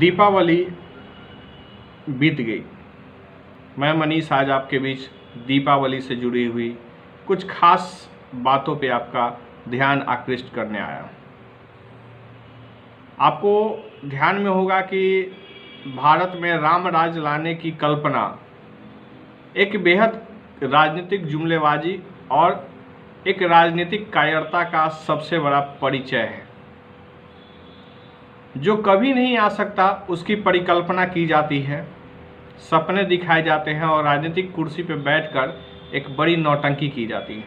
दीपावली बीत गई। मैं मनीष आज आपके बीच दीपावली से जुड़ी हुई कुछ खास बातों पे आपका ध्यान आकृष्ट करने आया। आपको ध्यान में होगा कि भारत में राम राज लाने की कल्पना एक बेहद राजनीतिक जुमलेबाजी और एक राजनीतिक कायरता का सबसे बड़ा परिचय है। जो कभी नहीं आ सकता उसकी परिकल्पना की जाती है, सपने दिखाए जाते हैं और राजनीतिक कुर्सी पर बैठकर एक बड़ी नौटंकी की जाती है।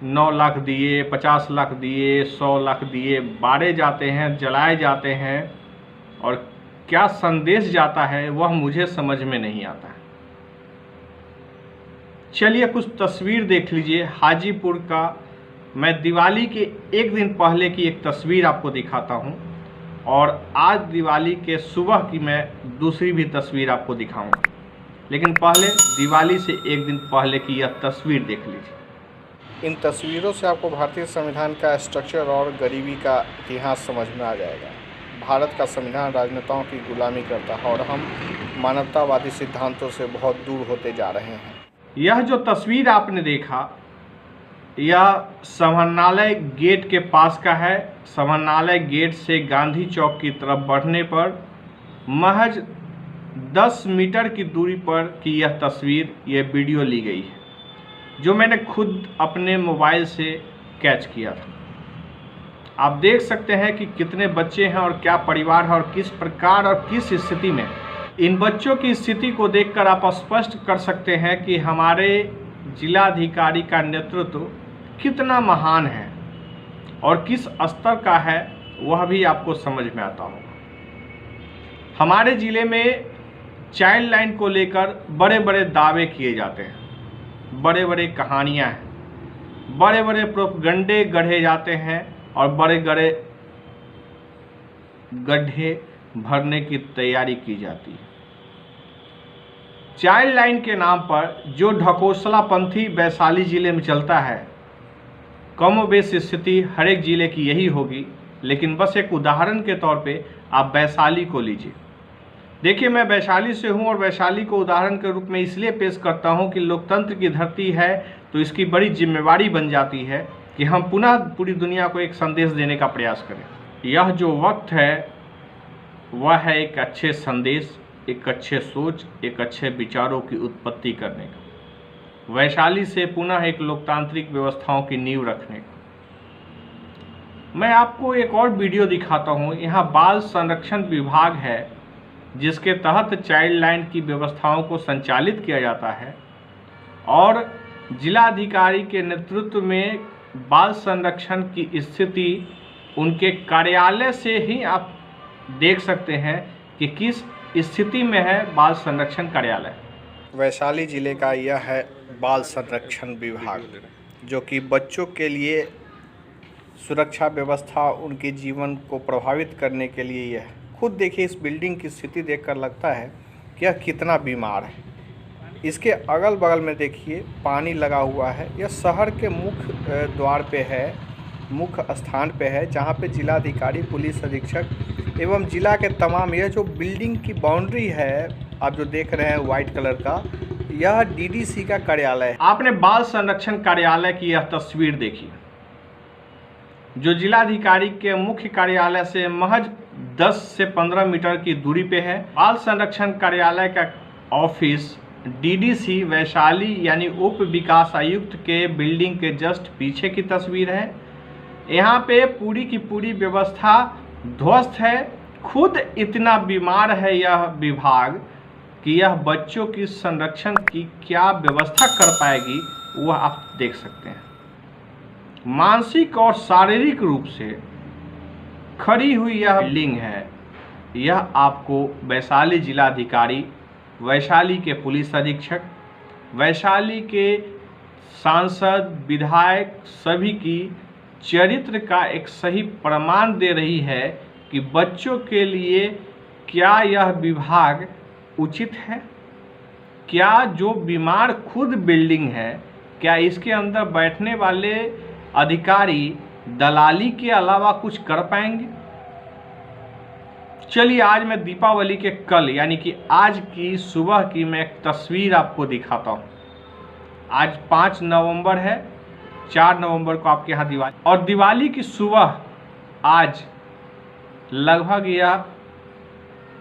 9 लाख दिए, 50 लाख दिए, 100 लाख दिए बारे जाते हैं, जलाए जाते हैं और क्या संदेश जाता है वह मुझे समझ में नहीं आता है। चलिए कुछ तस्वीर देख लीजिए। हाजीपुर का मैं दिवाली के एक दिन पहले की एक तस्वीर आपको दिखाता हूं और आज दिवाली के सुबह की मैं दूसरी भी तस्वीर आपको दिखाऊंगा, लेकिन पहले दिवाली से एक दिन पहले की यह तस्वीर देख लीजिए। इन तस्वीरों से आपको भारतीय संविधान का स्ट्रक्चर और गरीबी का इतिहास समझ में आ जाएगा। भारत का संविधान राजनेताओं की गुलामी करता है और हम मानवतावादी सिद्धांतों से बहुत दूर होते जा रहे हैं। यह जो तस्वीर आपने देखा यह समाहरणालय गेट के पास का है। समाहरणालय गेट से गांधी चौक की तरफ बढ़ने पर महज 10 मीटर की दूरी पर की यह तस्वीर, यह वीडियो ली गई है, जो मैंने खुद अपने मोबाइल से कैच किया था। आप देख सकते हैं कि कितने बच्चे हैं और क्या परिवार है और किस प्रकार और किस स्थिति में। इन बच्चों की स्थिति को देखकर आप स्पष्ट कर सकते हैं कि हमारे जिलाधिकारी का नेतृत्व कितना महान है और किस स्तर का है वह भी आपको समझ में आता होगा। हमारे ज़िले में चाइल्ड लाइन को लेकर बड़े बड़े दावे किए जाते हैं, बड़े बड़े कहानियां हैं, बड़े बड़े प्रोपगंडे गढ़े जाते हैं और बड़े बड़े गड्ढे भरने की तैयारी की जाती है। चाइल्ड लाइन के नाम पर जो ढकोसलापंथी वैशाली ज़िले में चलता है, कमोबेश स्थिति हर एक ज़िले की यही होगी, लेकिन बस एक उदाहरण के तौर पे आप वैशाली को लीजिए। देखिए, मैं वैशाली से हूँ और वैशाली को उदाहरण के रूप में इसलिए पेश करता हूँ कि लोकतंत्र की धरती है तो इसकी बड़ी जिम्मेवारी बन जाती है कि हम पुनः पूरी दुनिया को एक संदेश देने का प्रयास करें। यह जो वक्त है वह है एक अच्छे संदेश, एक अच्छे सोच, एक अच्छे विचारों की उत्पत्ति करने का, वैशाली से पुनः एक लोकतांत्रिक व्यवस्थाओं की नींव रखने का। मैं आपको एक और वीडियो दिखाता हूँ। यहाँ बाल संरक्षण विभाग है जिसके तहत चाइल्ड लाइन की व्यवस्थाओं को संचालित किया जाता है और जिलाधिकारी के नेतृत्व में बाल संरक्षण की स्थिति उनके कार्यालय से ही आप देख सकते हैं कि किस स्थिति में है बाल संरक्षण कार्यालय। वैशाली जिले का यह है बाल संरक्षण विभाग, जो कि बच्चों के लिए सुरक्षा व्यवस्था, उनके जीवन को प्रभावित करने के लिए यह है। खुद देखिए, इस बिल्डिंग की स्थिति देखकर लगता है कि यह कितना बीमार है। इसके अगल बगल में देखिए पानी लगा हुआ है। यह शहर के मुख्य द्वार पे है, मुख्य स्थान पे है, जहाँ पे जिलाधिकारी, पुलिस अधीक्षक एवं जिला के तमाम, यह जो बिल्डिंग की बाउंड्री है आप जो देख रहे हैं वाइट कलर का, यह डीडीसी का कार्यालय है। आपने बाल संरक्षण कार्यालय की यह तस्वीर देखी जो जिलाधिकारी के मुख्य कार्यालय से महज 10 से 15 मीटर की दूरी पे है। बाल संरक्षण कार्यालय का ऑफिस डीडीसी वैशाली यानी उप विकास आयुक्त के बिल्डिंग के जस्ट पीछे की तस्वीर है। यहाँ पे पूरी की पूरी व्यवस्था ध्वस्त है। खुद इतना बीमार है यह विभाग कि यह बच्चों की संरक्षण की क्या व्यवस्था कर पाएगी वह आप देख सकते हैं। मानसिक और शारीरिक रूप से खड़ी हुई यह बिल्डिंग है। यह आपको वैशाली जिलाधिकारी, वैशाली के पुलिस अधीक्षक, वैशाली के सांसद, विधायक सभी की चरित्र का एक सही प्रमाण दे रही है कि बच्चों के लिए क्या यह विभाग उचित है। क्या जो बीमार खुद बिल्डिंग है, क्या इसके अंदर बैठने वाले अधिकारी दलाली के अलावा कुछ कर पाएंगे? चलिए आज मैं दीपावली के कल यानी कि आज की सुबह की मैं एक तस्वीर आपको दिखाता हूँ। आज 5 नवंबर है, 4 नवंबर को आपके यहाँ दिवाली, और दिवाली की सुबह आज लगभग यह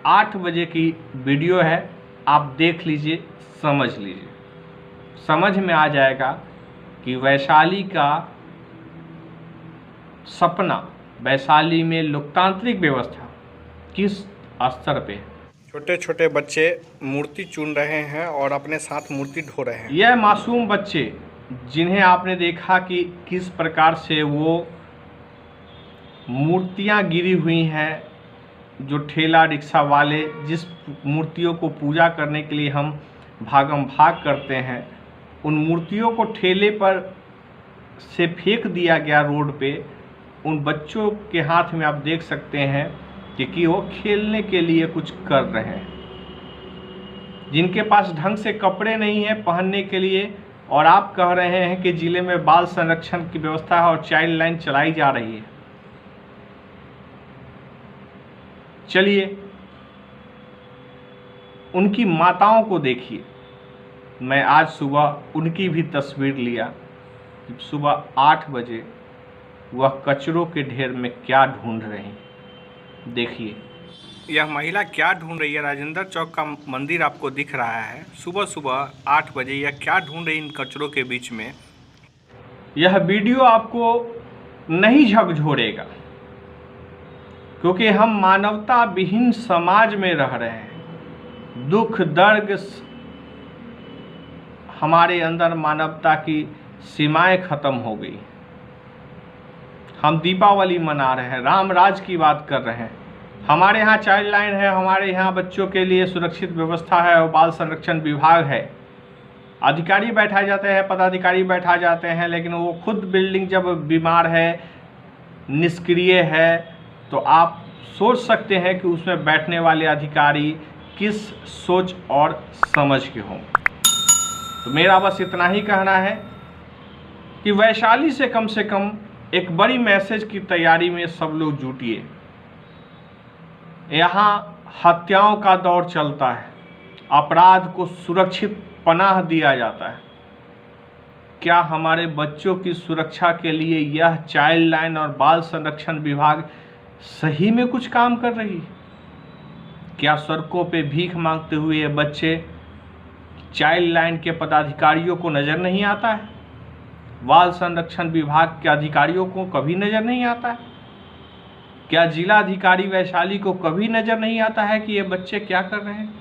8 बजे की वीडियो है। आप देख लीजिए, समझ लीजिए, समझ में आ जाएगा कि वैशाली का सपना, वैशाली में लोकतांत्रिक व्यवस्था किस स्तर पे है। छोटे छोटे बच्चे मूर्ति चुन रहे हैं और अपने साथ मूर्ति ढो रहे हैं। यह मासूम बच्चे जिन्हें आपने देखा कि किस प्रकार से वो मूर्तियां गिरी हुई हैं, जो ठेला रिक्शा वाले जिस मूर्तियों को पूजा करने के लिए हम भागम भाग करते हैं, उन मूर्तियों को ठेले पर से फेंक दिया गया रोड पे। उन बच्चों के हाथ में आप देख सकते हैं कि वो खेलने के लिए कुछ कर रहे हैं, जिनके पास ढंग से कपड़े नहीं हैं पहनने के लिए, और आप कह रहे हैं कि जिले में बाल संरक्षण की व्यवस्था है और चाइल्ड लाइन चलाई जा रही है। चलिए उनकी माताओं को देखिए। मैं आज सुबह उनकी भी तस्वीर लिया। सुबह 8 बजे वह कचरों के ढेर में क्या ढूंढ रही हैं, देखिए। यह महिला क्या ढूंढ रही है? राजेंद्र चौक का मंदिर आपको दिख रहा है। सुबह सुबह 8 बजे यह क्या ढूंढ रही इन कचरों के बीच में? यह वीडियो आपको नहीं झकझोरेगा, क्योंकि हम मानवता विहीन समाज में रह रहे हैं। दुख दर्द, हमारे अंदर मानवता की सीमाएं खत्म हो गई। हम दीपावली मना रहे हैं, राम राज की बात कर रहे हैं। हमारे यहाँ चाइल्ड लाइन है, हमारे यहाँ बच्चों के लिए सुरक्षित व्यवस्था है और बाल संरक्षण विभाग है। अधिकारी बैठाए जाते हैं, पदाधिकारी बैठा जाते हैं, लेकिन वो खुद बिल्डिंग जब बीमार है, निष्क्रिय है, तो आप सोच सकते हैं कि उसमें बैठने वाले अधिकारी किस सोच और समझ के हों। तो मेरा बस इतना ही कहना है कि वैशाली से कम एक बड़ी मैसेज की तैयारी में सब लोग जुटिए। यहाँ हत्याओं का दौर चलता है, अपराध को सुरक्षित पनाह दिया जाता है। क्या हमारे बच्चों की सुरक्षा के लिए यह चाइल्ड लाइन और बाल संरक्षण विभाग सही में कुछ काम कर रही है? क्या सड़कों पे भीख मांगते हुए ये बच्चे चाइल्ड लाइन के पदाधिकारियों को नज़र नहीं आता है? बाल संरक्षण विभाग के अधिकारियों को कभी नज़र नहीं आता है? क्या जिला अधिकारी वैशाली को कभी नज़र नहीं आता है कि ये बच्चे क्या कर रहे हैं?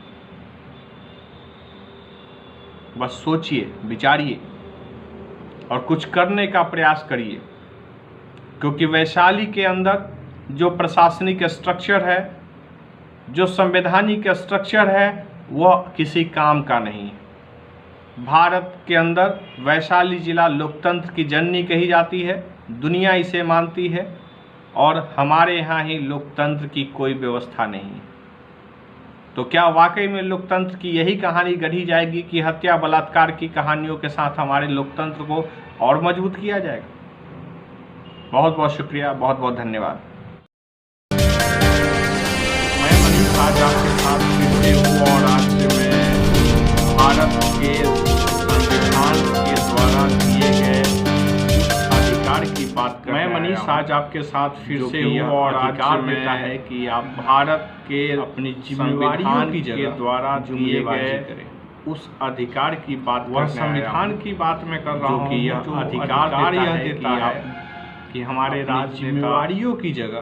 बस सोचिए, विचारिए और कुछ करने का प्रयास करिए, क्योंकि वैशाली के अंदर जो प्रशासनिक स्ट्रक्चर है, जो संवैधानिक स्ट्रक्चर है, वह किसी काम का नहीं है। भारत के अंदर वैशाली जिला लोकतंत्र की जननी कही जाती है, दुनिया इसे मानती है, और हमारे यहाँ ही लोकतंत्र की कोई व्यवस्था नहीं है। तो क्या वाकई में लोकतंत्र की यही कहानी गढ़ी जाएगी कि हत्या बलात्कार की कहानियों के साथ हमारे लोकतंत्र को और मजबूत किया जाएगा? बहुत बहुत शुक्रिया, बहुत बहुत धन्यवाद। मैं मनीष आज आपके साथ फिर से हूँ, और आज से मैं भारत के संविधान के द्वारा दिए गए अधिकार की बात कर रहा हूं। मैं मनीष आज आपके साथ फिर से हूँ, और अधिकार देता है कि आप भारत के अपनी जिम्मेवारियों की के द्वारा दिए गए उस अधिकार की बात, वह संविधान की बात मैं कर रहा हूँ, कि यह अधिकार यह देता है कि हमारे राज्य जिम्मेवारियों की जगह